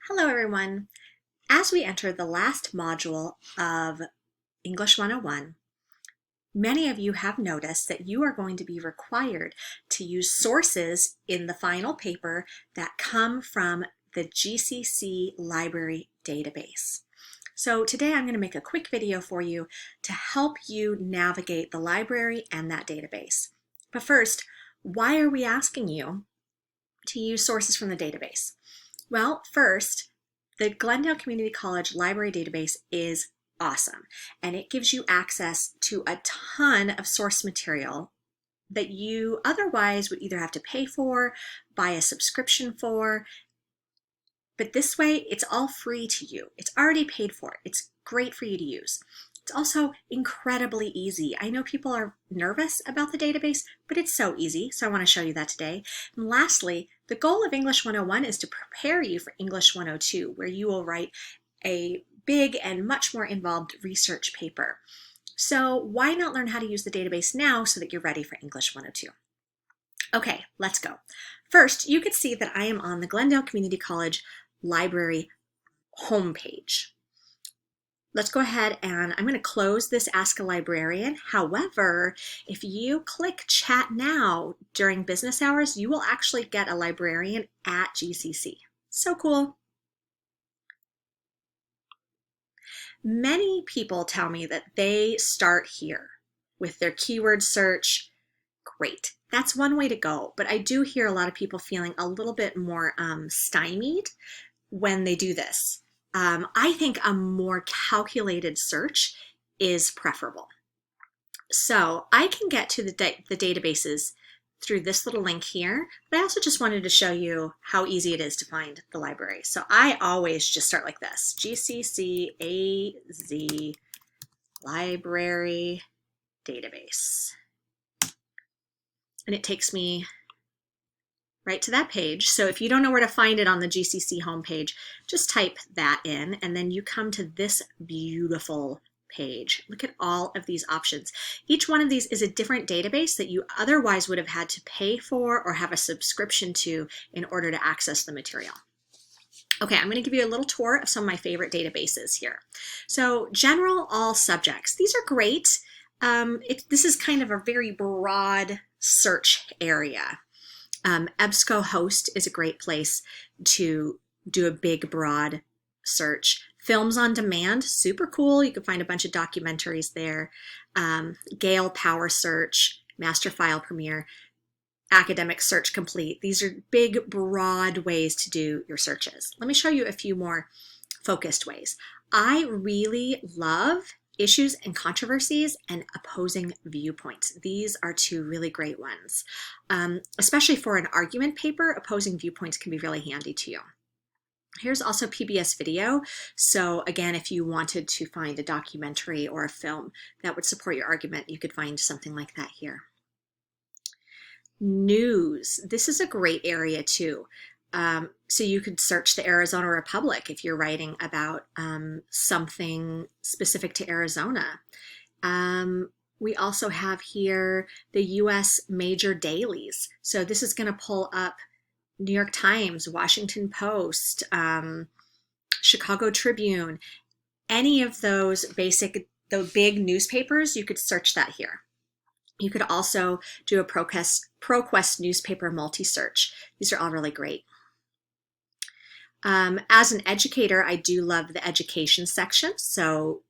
Hello everyone. As we enter the last module of English 101, many of you have noticed that you are going to be required to use sources in the final paper that come from the GCC library database. So today I'm going to make a quick video for you to help you navigate the library and that database. But first, why are we asking you to use sources from the database? Well, first, the Glendale Community College Library Database is awesome, and it gives you access to a ton of source material that you otherwise would either have to pay for, buy a subscription for, but this way it's all free to you. It's already paid for. It's great for you to use. It's also incredibly easy. I know people are nervous about the database, but it's so easy, so I want to show you that today. And lastly, the goal of English 101 is to prepare you for English 102, where you will write a big and much more involved research paper. So why not learn how to use the database now so that you're ready for English 102? Okay, let's go. First, you can see that I am on the Glendale Community College Library homepage. Let's go ahead and I'm going to close this Ask a Librarian. However, if you click Chat Now during business hours, you will actually get a librarian at GCC. So cool. Many people tell me that they start here with their keyword search. Great. That's one way to go, but I do hear a lot of people feeling a little bit more stymied when they do this. I think a more calculated search is preferable. So I can get to the databases through this little link here, but I also just wanted to show you how easy it is to find the library. So I always just start like this, GCC AZ Library Database. And it takes me right to that page. So if you don't know where to find it on the GCC homepage, just type that in and then you come to this beautiful page. Look at all of these options. Each one of these is a different database that you otherwise would have had to pay for or have a subscription to in order to access the material. Okay, I'm going to give you a little tour of some of my favorite databases here. So general all subjects. These are great. This is kind of a very broad search area. EBSCOhost is a great place to do a big, broad search. Films on Demand, super cool. You can find a bunch of documentaries there. Gale Power Search, Master File Premier, Academic Search Complete. These are big, broad ways to do your searches. Let me show you a few more focused ways. I really love Issues and Controversies and Opposing Viewpoints. These are two really great ones. Especially for an argument paper, opposing viewpoints can be really handy to you. Here's also PBS Video. So again, if you wanted to find a documentary or a film that would support your argument, you could find something like that here. News. This is a great area too. So you could search the Arizona Republic if you're writing about something specific to Arizona. We also have here the U.S. major dailies. So this is going to pull up New York Times, Washington Post, Chicago Tribune, any of those the big newspapers, you could search that here. You could also do a ProQuest newspaper multi-search. These are all really great. As an educator, I do love the education section. So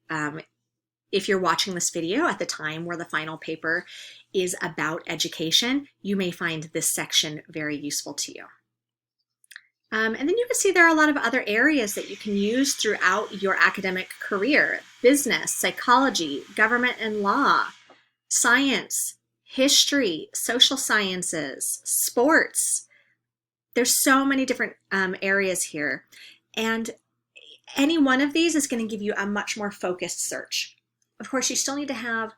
if you're watching this video at the time where the final paper is about education, you may find this section very useful to you. And then you can see there are a lot of other areas that you can use throughout your academic career: business, psychology, government and law, science, history, social sciences, sports. There's so many different areas here, and any one of these is going to give you a much more focused search. Of course, you still need to have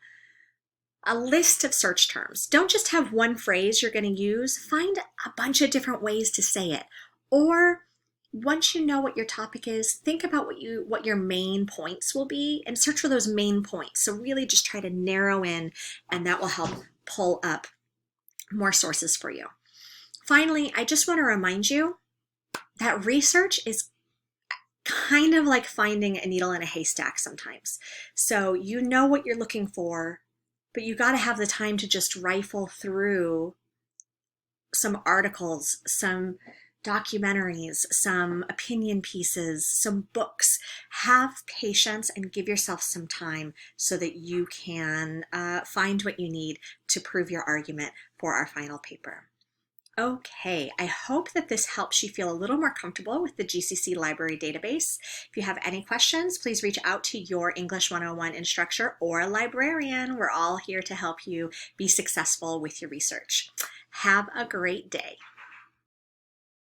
a list of search terms. Don't just have one phrase you're going to use. Find a bunch of different ways to say it. Or once you know what your topic is, think about what your main points will be and search for those main points. So really just try to narrow in, and that will help pull up more sources for you. Finally, I just want to remind you that research is kind of like finding a needle in a haystack sometimes. So you know what you're looking for, but you got to have the time to just rifle through some articles, some documentaries, some opinion pieces, some books. Have patience and give yourself some time so that you can find what you need to prove your argument for our final paper. Okay, I hope that this helps you feel a little more comfortable with the GCC library database. If you have any questions, please reach out to your English 101 instructor or a librarian. We're all here to help you be successful with your research. Have a great day.